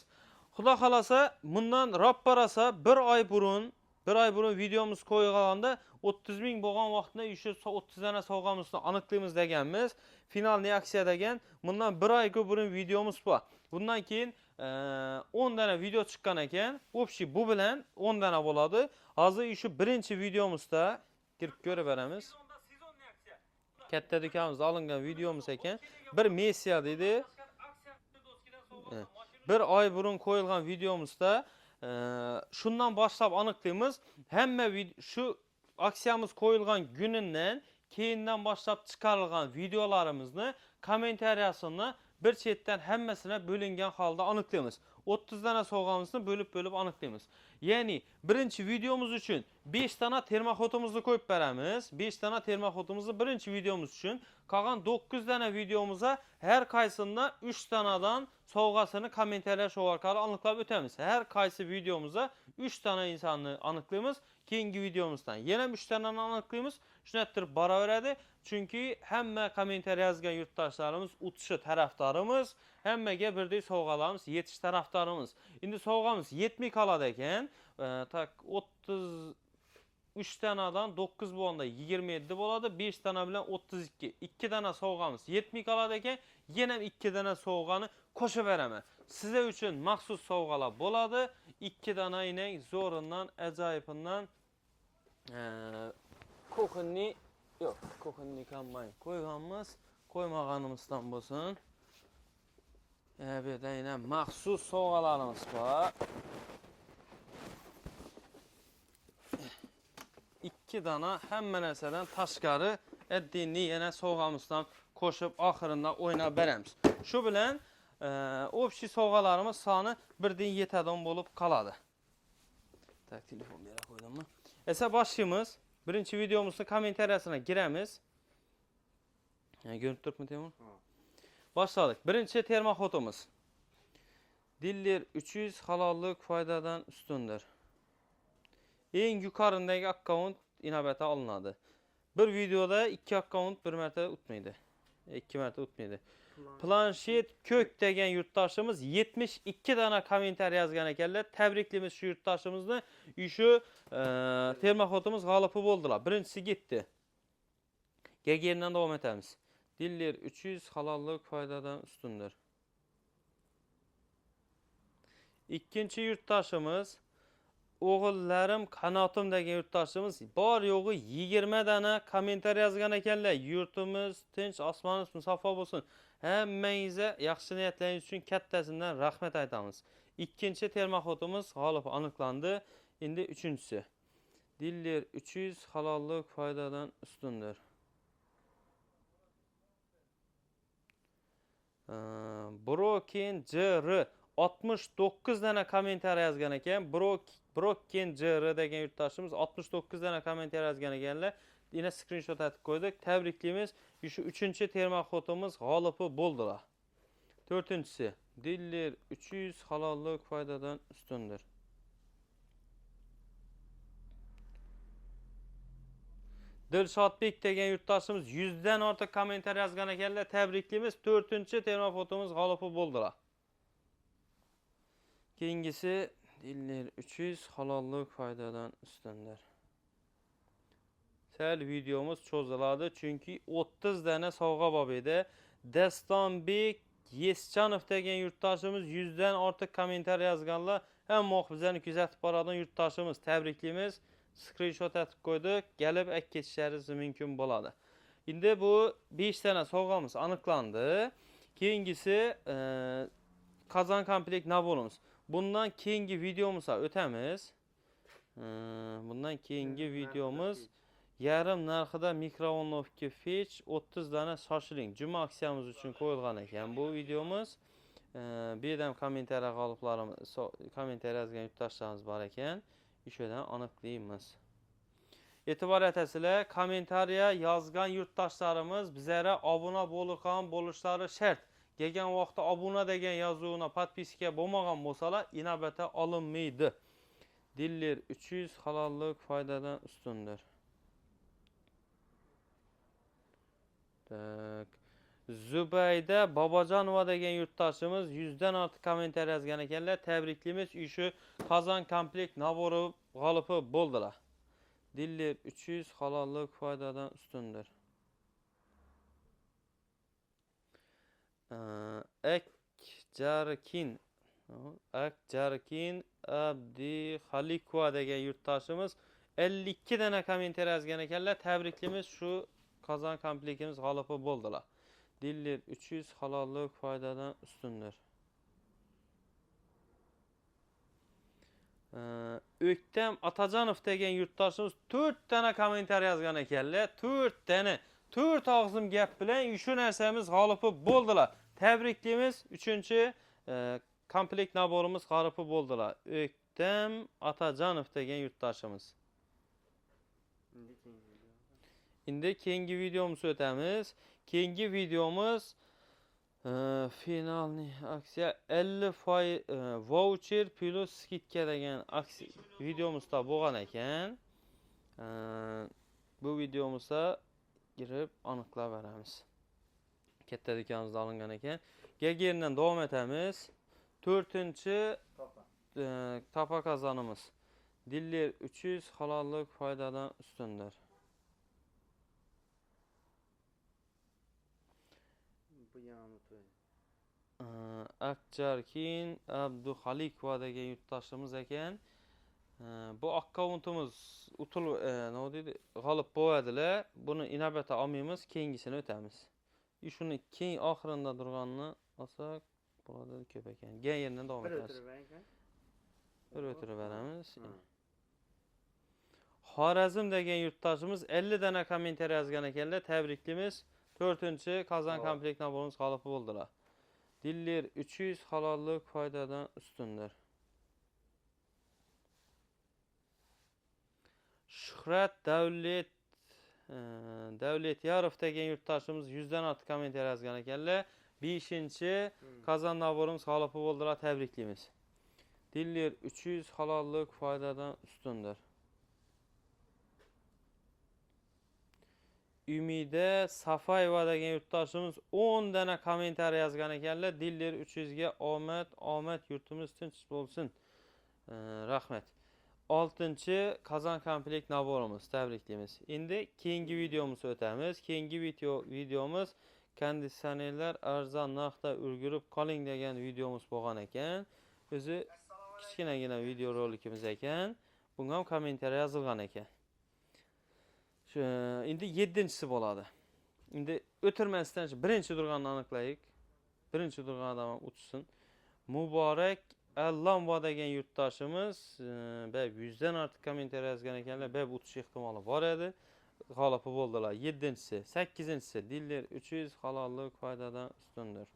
Xudo xolasa, bundan rapparasa bir oy burun videomiz qo'yilganda 30 ming bo'lgan vaqtda 30 dana sovg'amizni aniqlaymiz deganmiz. Finalni aksiya degan. Bundan bir oy burun videomiz bor. Bundan keyin 10 dana video chiqqan ekan. Общий bu bilan 10 dana bo'ladi. Hozir shu birinchi videomizda kirib ko'rib beramiz. Katta do'konimizda olingan videomiz ekan. Bir missiya dedi. Bir oy burun qo'yilgan videomizda şundan boshlab aniqlaymiz. Hamma shu aksiyamiz qo'yilgan kunidan keyindan boshlab chiqarilgan videolarimizni kommentariyasini bir chetdan hammasini bo'lingan holda aniqlaymiz. 30 dana sovg'amizni bo'lib aniqlaymiz. Ya'ni birinchi videomiz uchun 5 dana termoxotimizni qo'yib beramiz. 5 dana termoxotimizni birinchi videomiz uchun, qolgan 9 dana videomiza har qaysida 3 danadan sovg'asini kommentariya show orqali aniqlab o'tamiz. Har qaysi videomizda 3 dana insonni aniqlaymiz. Keyingi videomizdan yana 3 danani aniqlaymiz. Shunday boraveradi. Chunki hamma kommentariya yozgan yurtdoshlarimiz o'tishi tarafdorimiz, hammaga birdek sovg'alarimiz yetish tarafdorimiz. Endi sovg'amiz 70 qoladi ekan. Tak 33 danadan 9 bo'lganda 27 bo'ladi. 5 dana bilan 32. 2 dana sovg'amiz 70 qoladi ekan. Yana 2 dana sovg'ani qo'shib beraman. Sizlar uchun maxsus sovg'alar bo'ladi. 2 dana ining zo'rindan, ajoyibindan kuxinni yo'q, kuxinni kombayn qo'yganmiz, qo'ymag'animizdan bo'lsin. Bu yerda yana maxsus sovg'alarimiz bor. 2 dana hamma narsadan tashqari addini yana sovg'amizdan qo'shib oxirinda o'ynab beramiz. Shu bilan общий sovg'alarimiz soni 1.7 dan bo'lib qoladi. Tak, telefon bera qo'ydimmi? Esa boshlaymiz. Birinchi videomizning kommentariyasına giramiz. Görüp turibmi Temur? Başladık. Birinchi termoxotimiz. Diller 300 halollik foydadan ustundir. Eng yuqorindagi akkaunt inobatga olinadi. Bir videoda 2 akkaunt bir marta o'tmaydi. 2 marta o'tmaydi. Planshet ko'k degan yurtdoshimiz 72 dana kommentariy yozgan ekanlar. Tabriklaymiz shu yurtdoshimizni. Shu termoxotimiz g'olibi bo'ldilar. Birinchisi ketdi. Gegerinden devam etamiz. Diller 300 halollik foydadan ustundir. İkinci yurtdoshimiz o'g'illarim qanotim degan yurtdoshimiz bor yo'g'i 20 dana kommentariy yozgan ekanlar. Yurtimiz tinch, osmonimiz musaffo bo'lsin. Hammangizga yaxshi niyatlaringiz uchun kattasidan rahmat aytamiz. İkinci termoxotimiz g'olibi aniqlandi. Endi uchinchisi. Diller 300 halollik foydadan ustundir. Broken JR 69 dana kommentariy yozgan ekan. Broken JR degan yurtdoshimiz 69 dana kommentariy yozgan ekanlar. Yine screenshot atib qo'ydik. Tabriklaymiz. Shu 3-chi termoxotimiz g'olibi bo'ldilar. 4-chi. Diller 300 halollik foydadan ustundir. Dilshodbek degan yurtdoshimiz 100 dan ortiq kommentariy yozgan ekanlar. Tabriklaymiz. 4-chi termoxotimiz g'olibi bo'ldilar. Keyingisi Diller 300 halollik foydadan ustundir. Sel videomuz cho'ziladi chunki 30 dana sovg'a bor edi. Dastonbek Yeschanov degan yurtdoshimiz 100 dan ortiq kommentariy yozganlar. Hamma bizlarni kuzatib boradigan yurtdoshimiz. Tabriklaymiz. screenshot atib qo'ydik. Gelib ek ketishlaringiz mumkin bo'ladi. Endi bu 5 tane sovg'amiz aniqlandi. Keyingisi Kazan komplekt naborimiz. Bundan keyingi videomuzga o'tamiz. Bundan keyingi videomuz yarim narxida mikrovolnovka pech 30 dana shoshiling. Juma aksiyamiz uchun qo'yilgan ekan bu videomuz. Bedam kommentariya g'oliblarimiz kommentariya yozgan yurtdoshlarimiz bor ekan. O'shadan aniqlaymiz. E'tibor etasizlar, kommentariya yozgan yurtdoshlarimiz bizlarga obuna bo'lishlari shart. Kelgan vaqtda obuna degan yozuvni podpiska bo'lmagan bo'lsalar, inobatga olinmaydi. Dillar 300 halollik foydadan ustundir. Tak. Zubayda Bobojonova degan yurtdoshimiz 100 dan ortiq kommentariya yozgan ekanlar. Tabriklaymiz. Shu Qozon komplekt nabori g'olibi bo'ldilar. Dillar 300 halollik foydadan ustundir. Akjarkin Abdi Xalikova degan yurtdoshimiz 52 dana kommentariya yozgan ekanlar. Tabriklaymiz. Shu Qozon komplektimiz g'olibi bo'ldilar. Dillar 300 halollik foydadan ustundir. O'ktam Atajonov degan yurtdoshimiz 4 dana kommentariya yozgan ekanlar. 4 dana 4 og'zim gap bilan shu narsamiz g'olibi bo'ldilar. Tabriklaymiz. 3-chi komplekt naborimiz g'olibi bo'ldilar. O'ktam Atajonov degan yurtdoshimiz. Endi keyingi videomizni o'tamiz. Keyingi videomuz finalni aksiya 50% voucher plus skidka degan aksiya videomizda bo'lgan ekan. Bu videomizda girib aniqlab beramiz. Katta do'konimizda olingan ekan. Gageridan davom etamiz. 4-chi tapa qozonimiz. Dillar 300 halollik foydadan ustundir. Akjarkin Abduxalikova degan yurtdoshimiz ekan. Bu akkauntimiz g'olib bo'ladilar. Buni inobatga olmaymiz, keyingisini o'tamiz. Shuni keyin oxirinda turganini olsak bo'ladi ko'p ekan. Gayerdan davom etamiz. Bir o'tirib beramiz. Xorazm degan yurtdoshimiz 50 dana kommentariya yozgan ekanlar. Tabriklaymiz. 4-chi Qozon komplekt naborimiz g'olibi bo'ldilar. Dillar 300 halollik foydadan ustundir. Shuhrat Davletyorov degan yurtdoshimiz 100 dan ortiq kommentariya yozgan ekanlar. 5-chi Qozon naborimiz g'olibi bo'ldilar. Tabriklaymiz. Dillar 300 halollik foydadan ustundir. Umida Safayeva degan yurtdoshimiz 10 dana kommentariya yozgan ekanlar. Dillar 300 ga omad yurtimiz tinch bo'lsin. Rahmat. 6-chi Qozon komplekt naborimiz. Tabriklaymiz. Endi keyingi videomizni o'tamiz. Keyingi videomiz konditsionerlar arzon narxda ulgurib qoling degan videomiz bo'lgan ekan. O'zi kichkinagina video rolikimiz ekan. Bunga ham kommentariya yozilgan ekan. Endi 7-chisi bo'ladi. Endi o'tirmasdan birinchi turganini aniqlaylik. Birinchi turgan odam o'tsin. Muborak Allambo degan yurtdoshimiz 100 dan ortiq kommentariya yozgan ekanlar. O'tish ehtimoli bor edi. G'olibi bo'ldilar. 7-chisi, 8-chisi Dillar 300 halollik foydadan ustundir.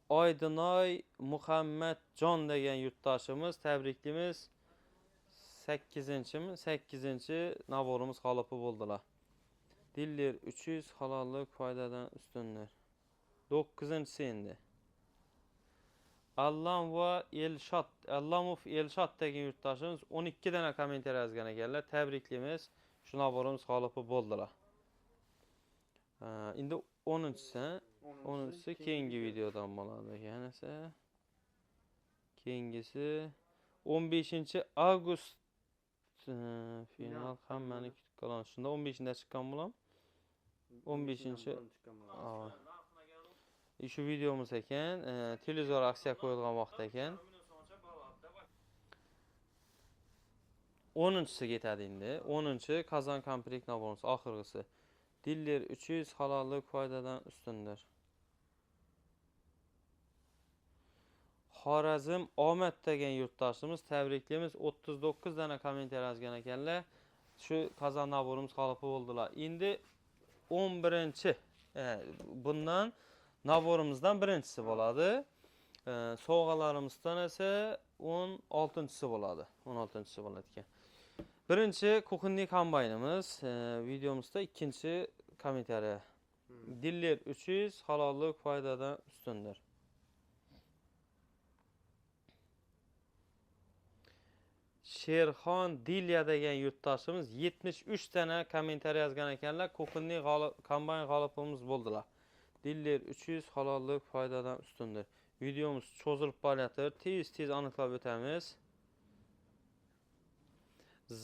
Oydinoy Muhammadjon degan yurtdoshimiz tabriklaymiz. 8-chi naborimiz g'olibi bo'ldilar. Dillar 300 halollik foydadan ustundir. 9-chi endi. Allamov Elshot degan yurtdoshimiz 12 dana kommentariya yozgan ekanlar. Tabriklaymiz. Shu naborimiz g'olibi bo'ldilar. Endi 10-chisi keyingi videodan bo'ladi. Yanasi keyingisi 15-avgust final hammani kutib qolamiz. Shunda 15-da chiqqan bo'lam. 15-chi shu videomiz ekan. Televizor aksiya qo'yilgan vaqt ekan. 10-si ketadi endi. 10-chi Kazan komplekt naborimiz oxirgisi. Diller 300 halollik foydadan ustundir. Xorazm Omad degan yurtdoshimiz tabriklaymiz. 39 dana kommentariy yozgan ekanlar. Shu Kazan naborimiz g'olib bo'ldilar. Endi 11-chi bundan naborimizdan birinchisi bo'ladi. Sovg'alarimizdan esa 16-chisi bo'ladi. 16-chisi bo'ladi ekan. Birinchi kuxunli kombaynimiz, videomizda ikkinchi kommentariy. Diller 300 halollik foydadan ustundir. Sherxon Dilya degan yurtdoshimiz 73 dana kommentariy yozgan ekanlar. Kuxunli kombayn g'olibimiz bo'ldilar. Diller 300 halollik foydadan ustundir. Videomiz cho'zilib qoladi. Tez aniqlab o'tamiz.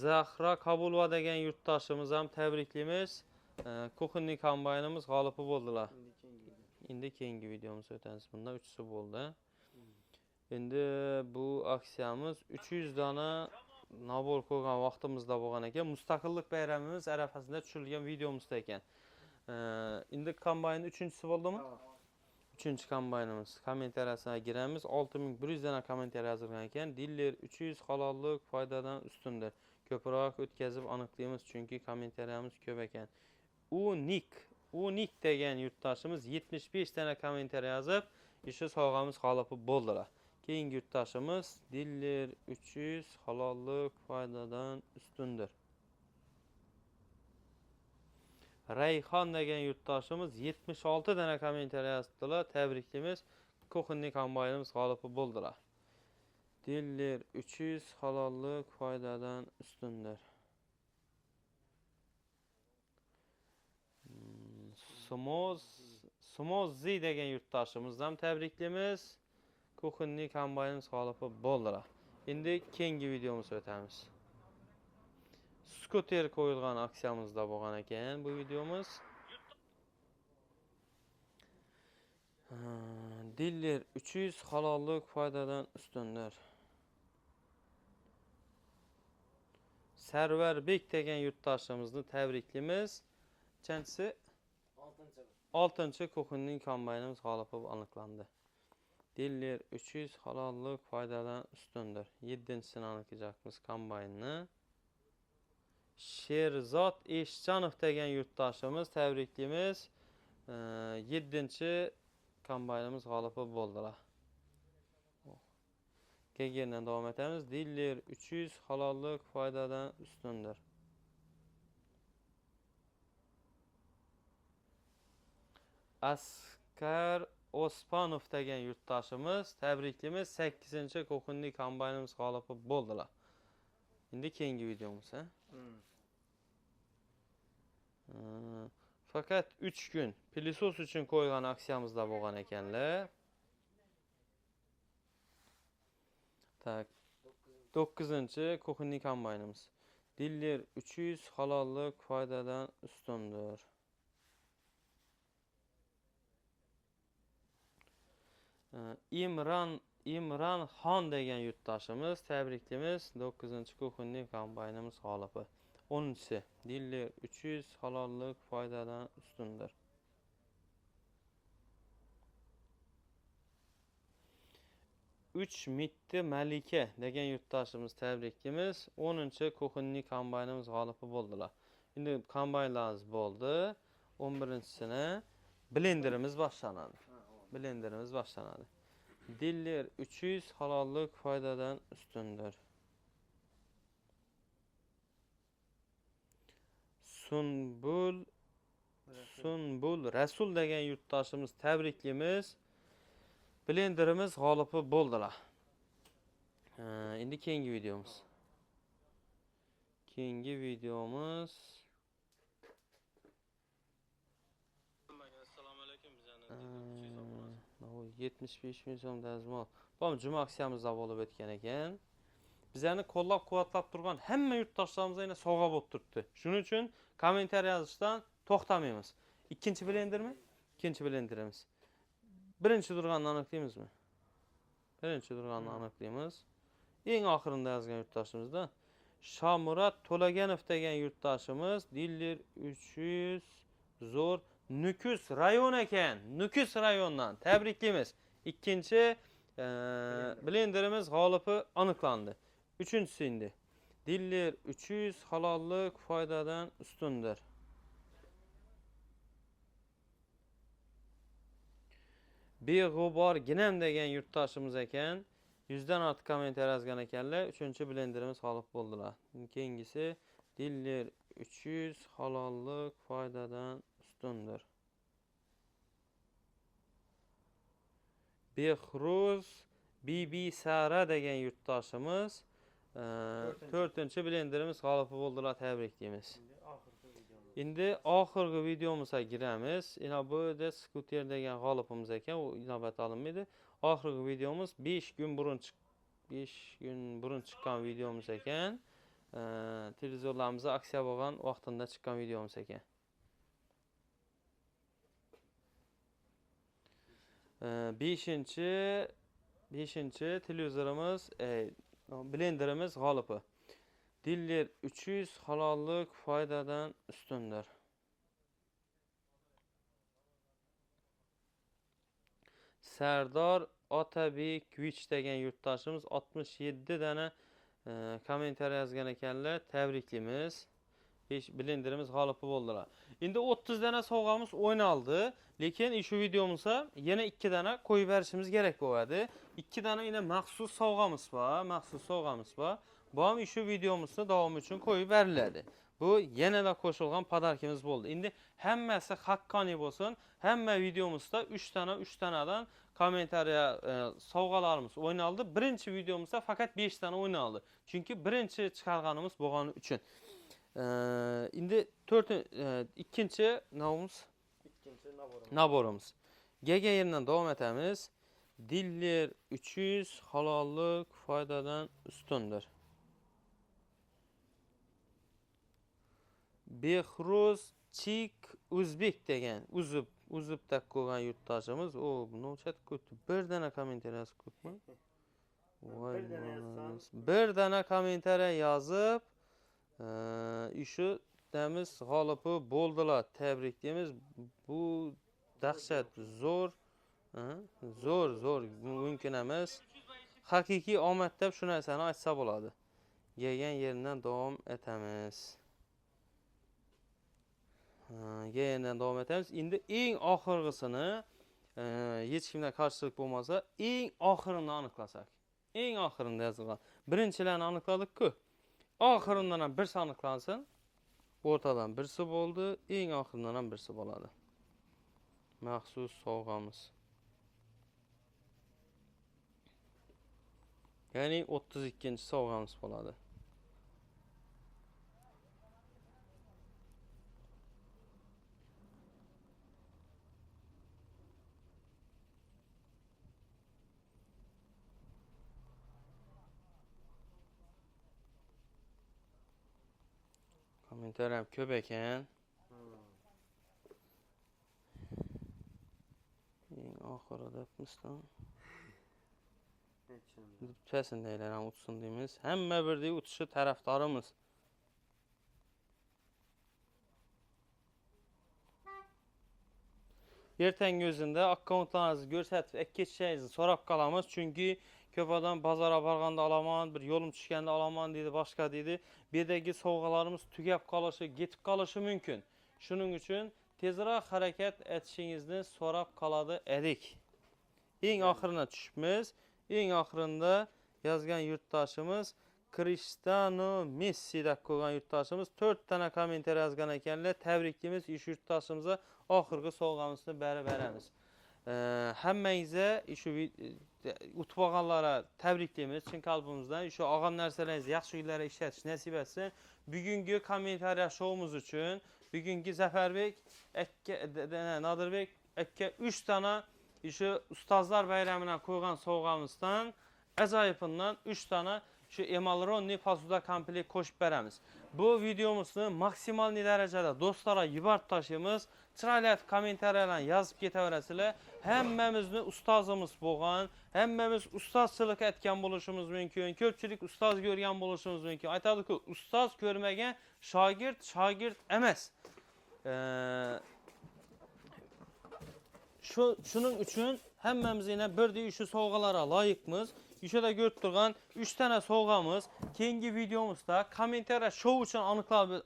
Zahra Kabulova degan yurtdoshimiz ham tabriklaymiz. Kuxunli kombaynimiz g'olibi bo'ldilar. Endi keyingi videomiz o'tamiz. Bunda 3si bo'ldi. Endi bu aksiyamiz 300 dona nabor qo'ygan vaqtimizda bo'lgan ekan. Mustaqillik bayramimiz arafasida tushirilgan videomizda ekan. Endi kombaynning 3-chisi bo'ldimi? 3-chi kombaynimiz. Kommentariyasiga giramiz. 6100 dana kommentariy yozilgan ekan. Diller 300 halollik foydadan ustundir. Ko'proq o'tkazib aniqlaymiz, chunki kommentariyamiz ko'p ekan. Unik degan yurtdoshimiz 75 dana kommentariy yozib, ishi sovg'amiz g'olibi bo'ldilar. Keyingi yurtdoshimiz Diller 300 halollik foydadan ustundir. Rayhon degan yurtdoshimiz 76 dana kommentariy yozdilar. Tabriklaymiz. Kuxunli kombaynimiz g'olibi bo'ldilar. Diller 300 halollik foydadan ustundir. Smozzi degan yurtdoshimiz ham tabriklaymiz. Kuxunli kombaynimiz g'olibi bo'ldilar. Endi keyingi videomiz o'tamiz. Skuter qo'yilgan aksiyamizda bo'lgan ekan bu videomiz. Diller 300 halollik foydadan ustundir. Sarvarbek degan yurtdoshimizni tabriklaymiz. Uchinchisi 6-chi Kuxunli kombaynimiz g'olibi bo'lib aniqlandi. Diller 300 halollik foydadan ustundir. 7-chisini aniqlayapmiz kombaynni. Sherzod Eshjanov degan yurtdoshimiz tabriklaymiz. 7-chi kombaynimiz g'olibi bo'ldilar. Keyindan davom etamiz. Diller 300 halollik foydadan ustundir. Askar Ospanov degan yurtdoshimiz tabriklaymiz. 8-chi Kuxunli kombaynimiz g'olibi bo'ldilar. Endi keyingi videomiz, Fakat 3 kun pilisos uchun qo'ygan aksiyamizda bo'lgan ekanlar. Tak. 9-chi Kuxunli kombaynimiz. Diller 300 halollik foydadan ustundir. Imran Xon degan yurtdoshimiz tabriklaymiz. 9-chi Kuxunli kombaynimiz g'olibi. 10-si Diller 300 halollik foydadan ustundir. Mitti Malika degan yurtdoshimiz tabriklaymiz. 10-chi Kuxunli kombaynimiz g'olibi bo'ldilar. Endi kombaynlarimiz bo'ldi. 11-chisini blenderimiz boshlanadi. Diller 300 halollik foydadan ustundir. Sunbul Rasul degan yurtdoshimiz tabriklaymiz. Blenderimiz g'olibi bo'ldilar. Endi keyingi videomiz. Assalomu alaykum. 75 ming so'm dazmol. Bu juma aksiyamizda bo'lib o'tgan ekan. Bizlarni qo'llab-quvvatlab turgan hamma yurtdoshlarimiz yana sovg'a bo'lib turibdi. Shuning uchun kommentariy yozishdan to'xtamaymiz. Ikkinchi blendermi? Ikkinchi blenderimiz. Birinchi turganni aniqlaymizmi? Birinchi turganni aniqlaymiz. Eng oxirida yozgan yurtdoshimizda Şamurad To'laganov degan yurtdoshimiz Dillir 300 zo'r Nukus rayon ekan. Nukus rayondan tabriklaymiz. Ikkinchi blenderimiz g'olibi aniqlandi. Uchinchisi endi. Dillir 300 halollik foydadan ustundir. Beg'ubor Ginam degan yurtdoshimiz ekan. 100 dan ortiq kommentariy yozgan ekanlar. 3-blenderimiz g'olib bo'ldilar. Keyingisi Dillir 300 halollik foydadan ustundir. Behruz Bibi Sara degan yurtdoshimiz 4-blenderimiz g'olib bo'ldilar. Tabriklaymiz. Endi oxirgi videomizga giramiz. Bu da skuter degan g'olibimiz ekan, u inobatga olinmaydi. Oxirgi videomiz 5 kun burun chiqqan videomiz ekan. Televizorlarimizda aksiya bo'lgan vaqtida chiqqan videomiz ekan. 5-chi televizorimiz, blenderimiz g'olibi. Dillir 300 halollik foydadan ustundir. Sardor Otabekvich degan yurtdoshimiz 67 dana kommentariy yozgan ekanlar. Tabriklaymiz. 5 blenderimiz g'olibi bo'ldilar. Endi 30 dana sovg'amiz o'ynaldi, lekin shu videomizda yana 2 dana qo'yib berishimiz kerak bo'ladi. 2 dana yana maxsus sovg'amiz bor. Bu ham shu videomizda davom uchun qo'yib beriladi. Bu yanada qo'shilgan padarkimiz bo'ldi. Endi hammasi haqqoniy bo'lsin. Hamma videomizda 3 danadan kommentariy sovg'alarimiz o'ynaldi. Birinchi videomizda faqat 5 dana o'ynaldi. Chunki birinchi chiqarganimiz bo'lgani uchun. Endi ikkinchi naborimiz. Gega yerdan davom etamiz. Dillir 300 halollik foydadan ustundir. Behruz Chik Uzbek degan Uzbekda qo'ygan yurtdoshimiz. Buni o'chat ko'pdi. Bir dana kommentariy yozib ko'pmi? Voy, bir dana kommentariy yozib shu damiz g'olibi bo'ldilar. Tabriklaymiz. Bu dahshat zo'r mumkin emas. Haqiqiy omad deb shu narsani aytsa bo'ladi. Yegan yeridan davom etamiz. Endi eng oxirgisini hech kimdan qarshilik bo'lmasa, eng oxirini aniqlasak. Eng oxirinda yozilgan. Birinchilarni aniqladik-ku. Oxiridan ham birsi aniqlansin. O'rtadan birsi bo'ldi, eng oxiridan ham birsi bo'ladi. Maxsus sovg'amiz. Ya'ni 32-sovg'amiz bo'ladi. Kommentariyam ko'p ekan. Eng oxiri debmisdan. Bitsin deylar, ham o'tsin deymiz. Hamma birdek o'tishi tarafdorimiz. Ertangi o'zinda akkauntlaringizni ko'rsatib, ketishingizni so'rab qolamiz, chunki ko'p odam bozorga borganda olaman, bir yo'lim tushganda olaman deydi, boshqa deydi. Bu yerdagi sovg'alarimiz tugab qolishi, ketib qolishi mumkin. Shuning uchun tezroq harakat etishingizni so'rab qoladi edik. Eng oxirina tushibmiz. Eng oxirinda yozgan yurtdoshimiz Cristiano Messi deb qo'ygan yurtdoshimiz 4 dana kommentariy yozgan ekanlar. Tabriklaymiz. Shu yurtdoshimizga oxirgi sovg'amizni beramiz. Hammangizga shu o'tib olganlarga tabriklaymiz chin qalbimizdan. Shu olgan narsalaringizni yaxshi kunlarda ishlatish nasib etsin. Bugungi kommentariy showimiz uchun bugungi Zafarbek aka, Nodirbek aka 3 dana shu ustozlar bayramidan qo'ygan sovg'amizdan ajoyibidan 3 dana şu Emalronli pasuda komplekt koşup beremiz. Bu videomuzu maksimal derecede dostlara yubarıp taşıyımız. Çıraylı kommentarlarla yazıp getirebilirsiniz. Hemmemizni ustazımız boğan, hemmemiz ustazçılık etken buluşumuz mümkün. Köpçülük ustaz görgen buluşumuz mümkün. Aytadık ki ustaz görmegen şagirt emas. Şunun üçün hemmemiz yine bir şu sovgalara layıkmız. Yuşada görüp durgan 3 tane sovgamız. Keyingi videomuzda kommentara şov için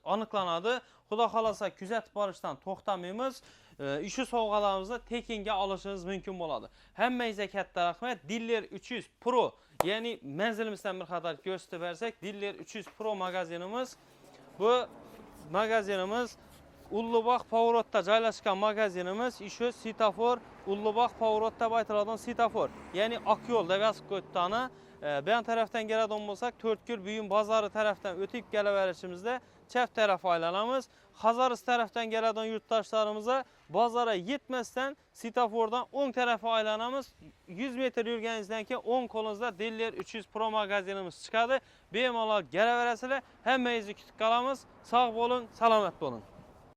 anıklanadı. Xuda xalasa küzət barışdan toxtamayımız. Şu sovgalarımızda tekinge alışınız mümkün boladı. Hemmeyizə kətdə rəxmət. Diller 300 Pro, yani mənzilimizdən bir kadar göstərsək, Diller 300 Pro magazinimiz. Bu magazinimiz Ullubağ Pavorot'ta caylaşkan magazinimiz şu sitafor Ullubağ Pavorot'ta baytıladan sitafor. Yani Akyol Devas Göttanı ben taraftan gelen olmasak Törtgül Büyün Bazarı taraftan ötüp geleverişimizde çift taraf aylanamız. Hazarız taraftan gelen yurttaşlarımıza bazara yetmezsen sitafordan 10 tarafı aylanamız. 100 metre yürgenizden ki 10 kolunuzda Diller 300 Pro magazinimiz çıkadı. Benim olarak geleveresiyle hem meyzi kütük kalamız. Sağ olun, selamet olun.